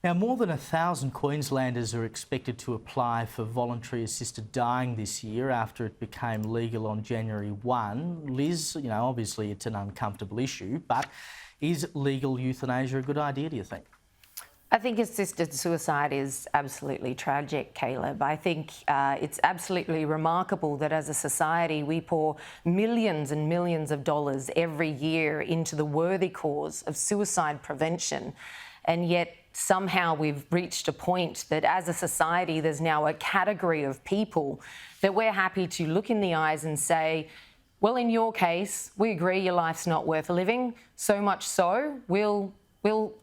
Now, more than 1,000 Queenslanders are expected to apply for voluntary assisted dying this year after it became legal on January 1. Liz, obviously it's an uncomfortable issue, but is legal euthanasia a good idea, do you think? I think assisted suicide is absolutely tragic, Caleb. I think it's absolutely remarkable that as a society we pour millions and millions of dollars every year into the worthy cause of suicide prevention, and yet somehow we've reached a point that as a society there's now a category of people that we're happy to look in the eyes and say, well, in your case, we agree your life's not worth living, so much so we'll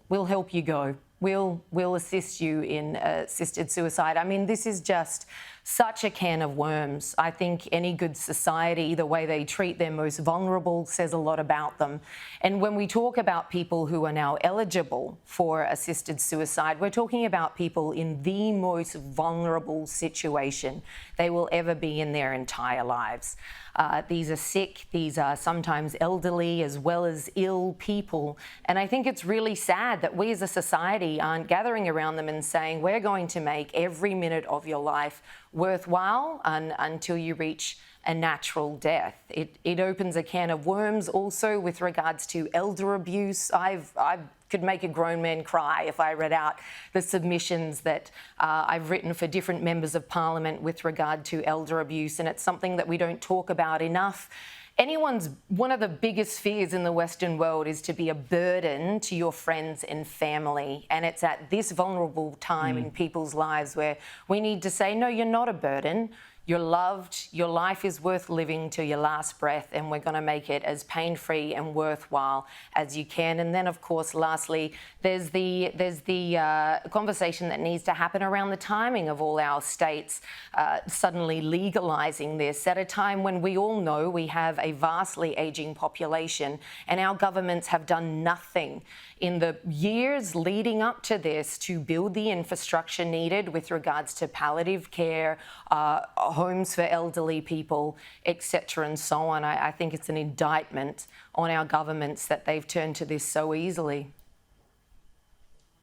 help you go. We'll assist you in assisted suicide. I mean, this is just such a can of worms. I think any good society, the way they treat their most vulnerable says a lot about them. And when we talk about people who are now eligible for assisted suicide, we're talking about people in the most vulnerable situation they will ever be in their entire lives. These are sick, these are sometimes elderly as well as ill people. And I think it's really sad that we as a society aren't gathering around them and saying, we're going to make every minute of your life worthwhile until you reach a natural death. It opens a can of worms also with regards to elder abuse. I could make a grown man cry if I read out the submissions that I've written for different members of parliament with regard to elder abuse, and it's something that we don't talk about enough. One of the biggest fears in the Western world is to be a burden to your friends and family. And it's at this vulnerable time in people's lives where we need to say, no, you're not a burden. You're loved, your life is worth living till your last breath, and we're going to make it as pain-free and worthwhile as you can. And then, of course, lastly, there's the conversation that needs to happen around the timing of all our states suddenly legalising this at a time when we all know we have a vastly ageing population and our governments have done nothing in the years leading up to this to build the infrastructure needed with regards to palliative care, homes for elderly people, etc. and so on. I think it's an indictment on our governments that they've turned to this so easily.